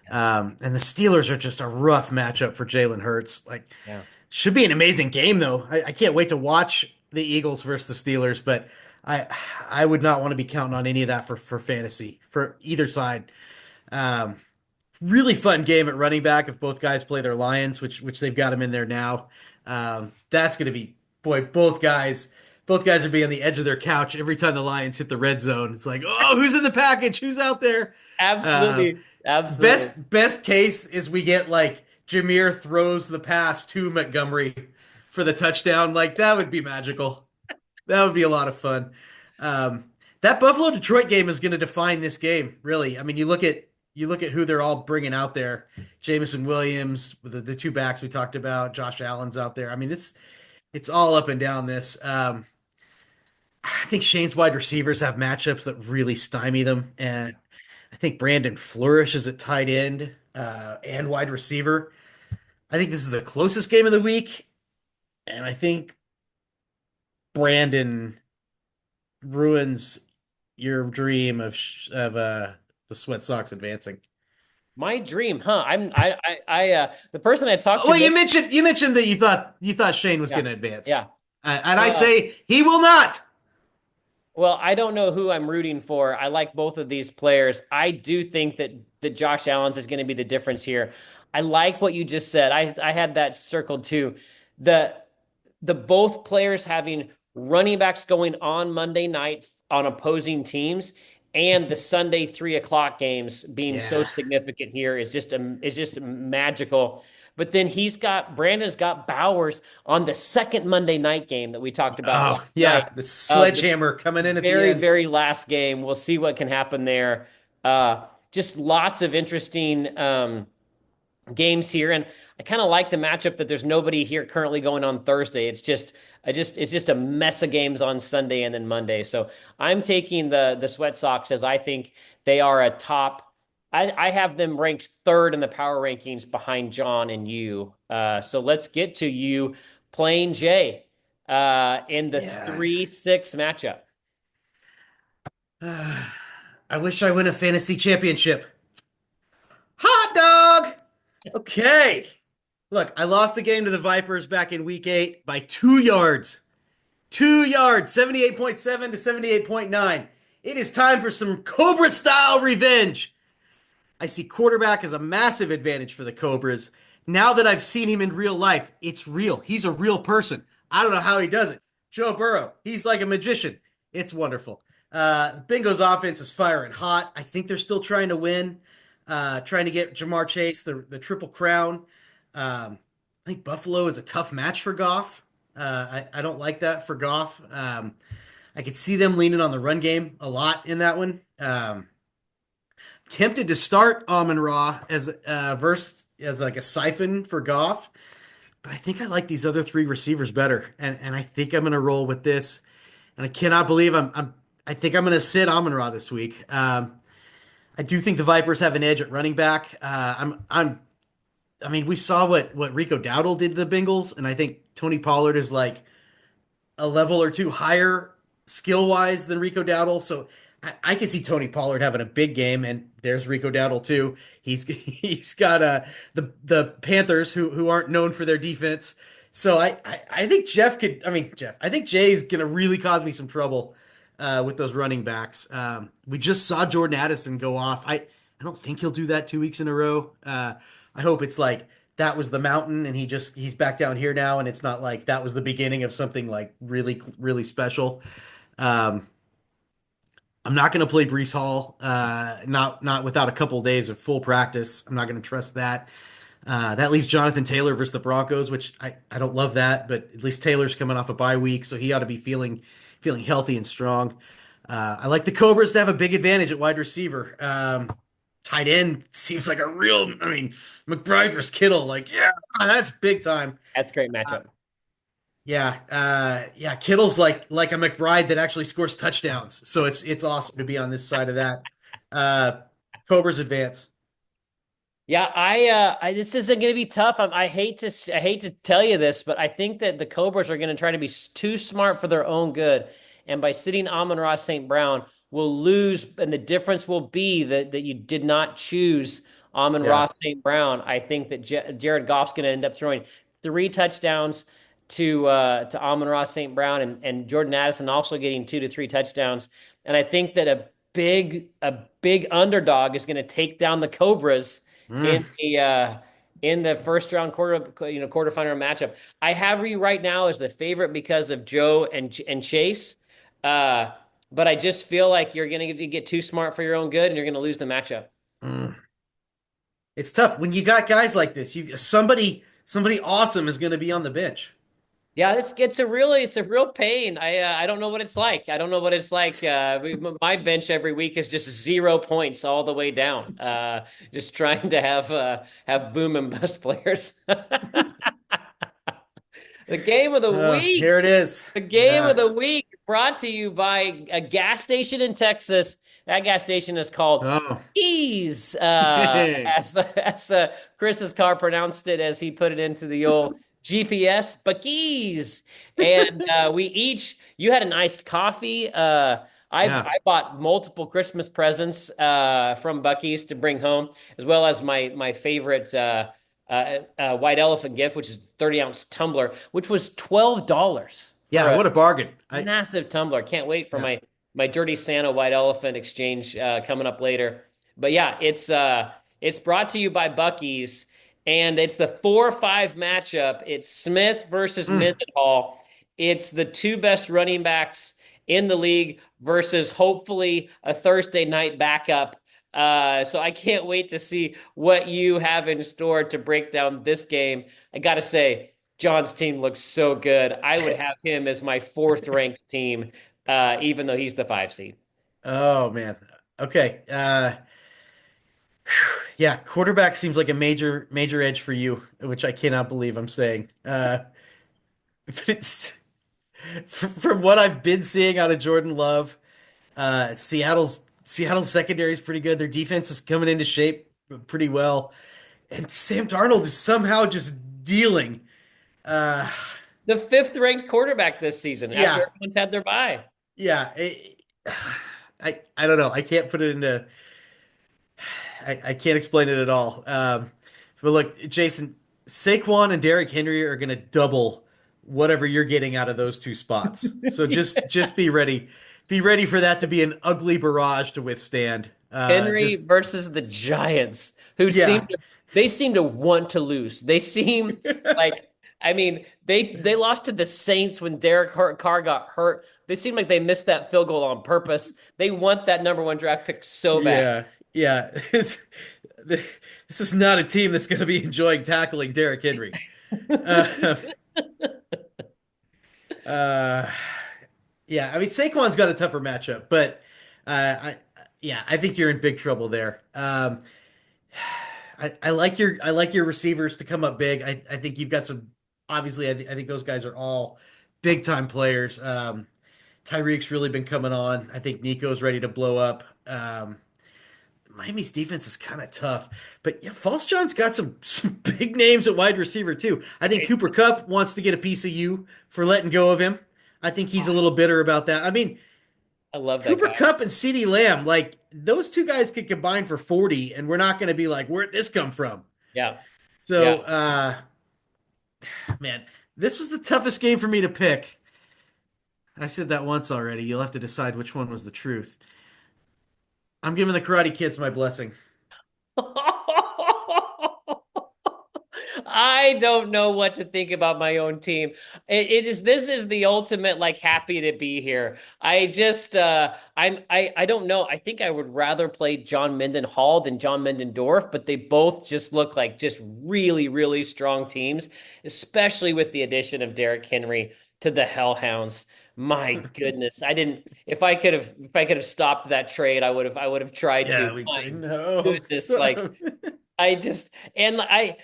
And the Steelers are just a rough matchup for Jalen Hurts. Like Yeah. Should be an amazing game, though. I can't wait to watch the Eagles versus the Steelers, but I I would not want to be counting on any of that for fantasy for either side. Um, Really fun game at running back if both guys play their Lions, which they've got them in there now. That's going to be boy, both guys are being on the edge of their couch every time the Lions hit the red zone. It's like, oh, who's in the package? Who's out there? Uh, Absolutely. Absolutely. best case is we get like Jameer throws the pass to Montgomery for the touchdown. Like that would be magical. That would be a lot of fun. Um, that Buffalo Detroit game is going to define this game, really. I mean, you look at who they're all bringing out there. Jamison Williams, the two backs we talked about, Josh Allen's out there. I mean, this it's all up and down this. I think Shane's wide receivers have matchups that really stymie them, and I think Brandon flourishes at tight end and wide receiver. I think this is the closest game of the week, and I think Brandon ruins your dream of the Sweat Sox advancing. My dream, huh? The person I talked to, Well, you mentioned that you thought Shane was yeah, going to advance, yeah. and I'd Uh, say he will not. well, I don't know who I'm rooting for. I like both of these players. I do think that Josh Allen's is going to be the difference here. I like what you just said. I had that circled too. The the both players having running backs going on Monday night on opposing teams and the Sunday 3 o'clock games being so Yeah. significant here is just magical. But then Brandon's got Bowers on the second Monday night game that we talked about Oh, last yeah. night The of the sledgehammer coming in at the very, end. very last game. We'll see what can happen there. Just lots of interesting games here, and I kind of like the matchup that there's nobody here currently going on Thursday. It's just a mess of games on Sunday and then Monday. So I'm taking the Sweat Sox as I think they are a top. I have them ranked third in the power rankings behind John and you. So let's get to you playing Jay in the Yeah. 3-6 matchup. I wish I win a fantasy championship. Hot dog. Okay. Look, I lost a game to the Vipers back in week 8 by 2 yards. 2 yards, 78.7 to 78.9. It is time for some Cobra style revenge. I see quarterback as a massive advantage for the Cobras. Now that I've seen him in real life, it's real. He's a real person. I don't know how he does it. Joe Burrow, he's like a magician. It's wonderful. Bingo's offense is firing hot. I think they're still trying to win, trying to get Jamar Chase the triple crown. I think Buffalo is a tough match for Goff. I don't like that for Goff. I could see them leaning on the run game a lot in that one. Tempted to start Amon Ra as like a siphon for Goff, but I think I like these other three receivers better, and I think I'm gonna roll with this. And I cannot believe I think I'm gonna sit Amon Ra this week. I do think the Vipers have an edge at running back. I mean, we saw what Rico Dowdle did to the Bengals, and I think Tony Pollard is like a level or two higher skill wise than Rico Dowdle. So I could see Tony Pollard having a big game, and there's Rico Dowdle too. He's got the Panthers who aren't known for their defense. So I think Jeff could. I mean Jeff. I think Jay's gonna really cause me some trouble with those running backs. We just saw Jordan Addison go off. I don't think he'll do that 2 weeks in a row. I hope it's like that was the mountain and he's back down here now and it's not like that was the beginning of something like really really special. Um, I'm not going to play Brees Hall, not without a couple days of full practice. I'm not going to trust that. That leaves Jonathan Taylor versus the Broncos, which I don't love that, but at least Taylor's coming off a bye week, so he ought to be feeling healthy and strong. I like the Cobras to have a big advantage at wide receiver. Tight end seems like a real. I mean, McBride versus Kittle, like yeah, that's big time. That's a great Uh, matchup. yeah. Kittle's like a McBride that actually scores touchdowns, so it's awesome to be on this side of that. Uh, Cobras advance. Yeah, this isn't going to be tough. I hate to tell you this, but I think that the Cobras are going to try to be too smart for their own good, and by sitting Amon-Ra St. Brown, will lose, and the difference will be that you did not choose Amon-Ra Yeah. St. Brown. I think that Jared Goff's going to end up throwing 3 touchdowns to Amon-Ra St. Brown and Jordan Addison also getting 2 to 3 touchdowns. And I think that a big underdog is going to take down the Cobras Mm, in the first round quarterfinal matchup. I have you right now as the favorite because of Joe and Chase. Uh, but I just feel like you're going to get too smart for your own good and you're going to lose the matchup. mm. It's tough when you got guys like this. You somebody awesome is going to be on the bench. Yeah, it's a real pain. I don't know what it's like. I don't know what it's like. My bench every week is just 0 points all the way down. Just trying to have boom and bust players. The game of the week. Here it is. The game of Yeah. the week brought to you by a gas station in Texas. That gas station is called Oh. Ease, as Chris's car pronounced it as he put it into the old GPS, Buc-ee's. And you had an iced coffee. Yeah. I bought multiple Christmas presents from Buc-ee's to bring home, as well as my favorite white elephant gift, which is 30-ounce tumbler, which was $12 for Yeah, a what a bargain. I massive tumbler. Can't wait for Yeah. my Dirty Santa white elephant exchange coming up later. But yeah, it's brought to you by Bucky's, and it's the 4-5 matchup. It's Smith versus Mm. Mendenhall. It's the two best running backs in the league versus hopefully a Thursday night backup. So I can't wait to see what you have in store to break down this game. I gotta say, John's team looks so good. I would have him as my fourth ranked team, even though he's the 5 seed. Oh man. Okay. Yeah, quarterback seems like a major edge for you, which I cannot believe I'm saying. But it's from what I've been seeing out of Jordan Love, Seattle's secondary is pretty good. Their defense is coming into shape pretty well, and Sam Darnold is somehow just dealing. Uh, The fifth ranked quarterback this season after yeah, everyone's had their bye. yeah. I don't know. I can't put it into. I can't explain it at all. But look, Jason, Saquon and Derrick Henry are going to double whatever you're getting out of those two spots. So just be ready. Be ready for that to be an ugly barrage to withstand. Henry Just versus the Giants, who yeah. seem to want to lose. They seem like I mean, they lost to the Saints when Carr got hurt. They seem like they missed that field goal on purpose. They want that number one draft pick so bad. Yeah, yeah. This is not a team that's going to be enjoying tackling Derrick Henry. Uh, uh, yeah, I mean Saquon's got a tougher matchup, but yeah, I think you're in big trouble there. I like your receivers to come up big. I think you've got some. Obviously, I think those guys are all big time players. Tyreek's really been coming on. I think Nico's ready to blow up. Miami's defense is kind of tough, but yeah, False John's got some big names at wide receiver too. I think Cooper Kupp wants to get a piece of you for letting go of him. I think he's a little bitter about that. I mean, I love that Cooper guy. Kupp and CeeDee Lamb, like those two guys could combine for 40, and we're not going to be like, where'd this come from? Yeah. So, Yeah. man, this was the toughest game for me to pick. I said that once already. You'll have to decide which one was the truth. I'm giving the Karate Kids my blessing. I don't know what to think about my own team. This is the ultimate like happy to be here. I don't know. I think I would rather play John Mendenhall than John Mendendorf, but they both just look like just really, really strong teams, especially with the addition of Derrick Henry to the Hellhounds. My goodness. I didn't if I could have stopped that trade, I would have tried to. Yeah, we'd say My no. goodness, like I just and I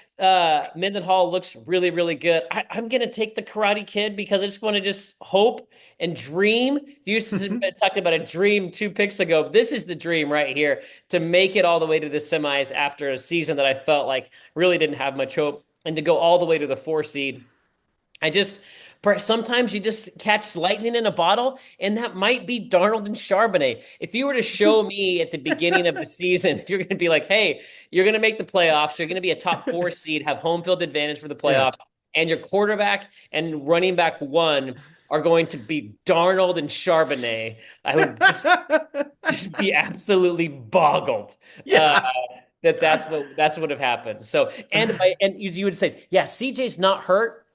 Mendenhall looks really really good. I'm gonna take the Karate Kid because I just want to just hope and dream. You used to talk about a dream 2 picks ago. This is the dream right here to make it all the way to the semis after a season that I felt like really didn't have much hope, and to go all the way to the 4 seed. I just sometimes you just catch lightning in a bottle, and that might be Darnold and Charbonnet. If you were to show me at the beginning of the season, if you're going to be like, "Hey, you're going to make the playoffs, you're going to be a top 4 seed, have home field advantage for the Yeah. playoffs," and your quarterback and running back one are going to be Darnold and Charbonnet, I would just be absolutely boggled. Uh, Yeah. that's what would have happened. So and you would say, yeah, CJ's not hurt.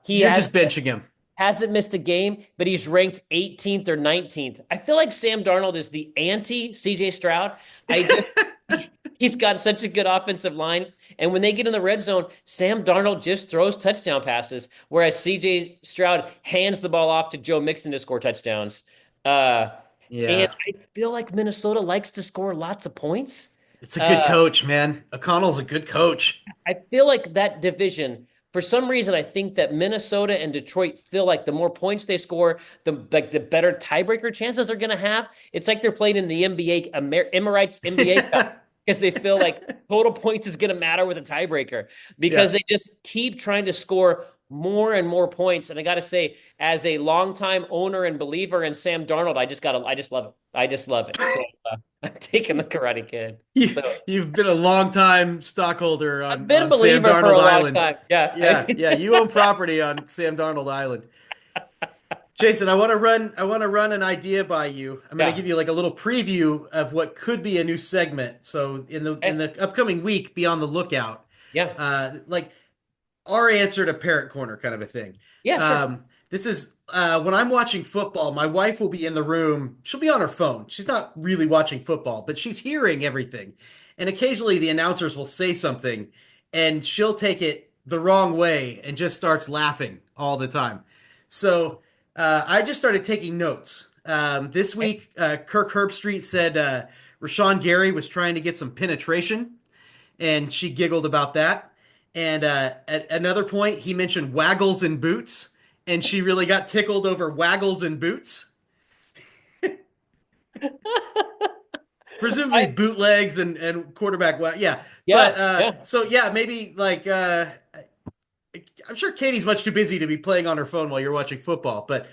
He You're has just benching him. hasn't missed a game, but he's ranked 18th or 19th. I feel like Sam Darnold is the anti CJ Stroud. I just he's got such a good offensive line, and when they get in the red zone, Sam Darnold just throws touchdown passes, whereas CJ Stroud hands the ball off to Joe Mixon to score touchdowns. Uh, and Yeah. I feel like Minnesota likes to score lots of points. It's a good Uh, coach, man. O'Connell's a good coach. I feel like that division, for some reason, I think that Minnesota and Detroit feel like the more points they score, the better tiebreaker chances they're going to have. It's like they're playing in the NBA Emirates NBA Cup because they feel like total points is going to matter with a tiebreaker because Yeah. they just keep trying to score more and more points. And I got to say, as a longtime owner and believer in Sam Darnold, I just love it. I just love it. So I'm taking the Karate Kid. You, So you've been a long time stockholder I've on, been a Sam believer for a Darnold long Island. time. Yeah. Yeah, yeah, you own property on Sam Darnold Island. Jason, I want to run an idea by you. I'm going to Yeah. give you like a little preview of what could be a new segment. So in Okay. the upcoming week, be on the lookout. Yeah. Like our answer to Parent Corner kind of a thing. Yeah, sure. This is when I'm watching football, my wife will be in the room. She'll be on her phone. She's not really watching football, but she's hearing everything. And occasionally the announcers will say something and she'll take it the wrong way and just starts laughing all the time. So I just started taking notes. This Okay. week, Kirk Herbstreit said Rashawn Gary was trying to get some penetration and she giggled about that. And at another point, he mentioned waggles and boots, and she really got tickled over waggles and boots, presumably I bootlegs and quarterback. Yeah, but yeah, yeah. so yeah, maybe like I'm sure Katie's much too busy to be playing on her phone while you're watching football, but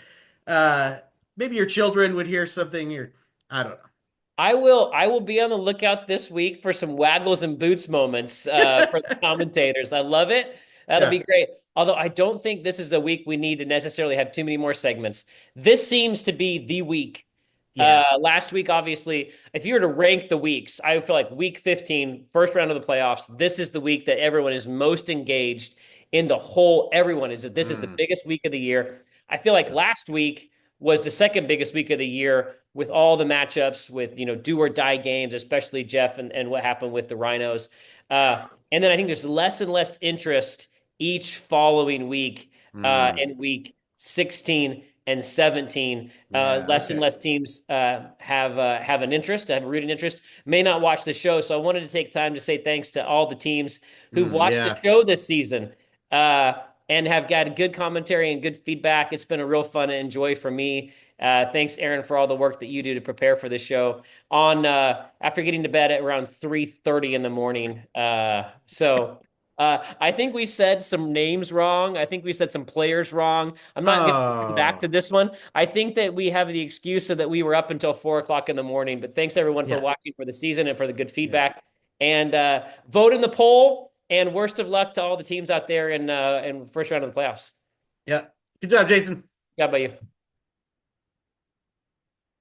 uh, maybe your children would hear something. Or I don't I will be on the lookout this week for some waggles and boots moments for the commentators. I love it. That'll know. be great. Although I don't think this is a week we need to necessarily have too many more segments. This seems to be the week. Yeah, Last week, obviously, if you were to rank the weeks, I feel like week 15, first round of the playoffs, this is the week that everyone is most engaged in the whole. Everyone is that this is the yeah. biggest week of the year. I feel like So last week was the second biggest week of the year with all the matchups with, do or die games, especially Jeff and what happened with the Rhinos. And then I think there's less and less interest each following week in week 16 and 17. yeah, Less and okay. less teams have an interest, have a rooting interest, may not watch the show. So I wanted to take time to say thanks to all the teams who've watched the Yeah. show this season uh, and have got good commentary and good feedback. It's been a real fun and enjoy for me. Thanks, Aaron, for all the work that you do to prepare for this show. On after getting to bed at around 3:30 in the morning. I think we said some names wrong. I think we said some players wrong. I'm not going to listen back to Oh, this one. I think that we have the excuse so that we were up until 4 o'clock in the morning. But thanks everyone for yeah, watching for the season and for the good yeah, feedback. And vote in the poll. And worst of luck to all the teams out there in first round of the playoffs. yeah. Good job, Jason. How about you?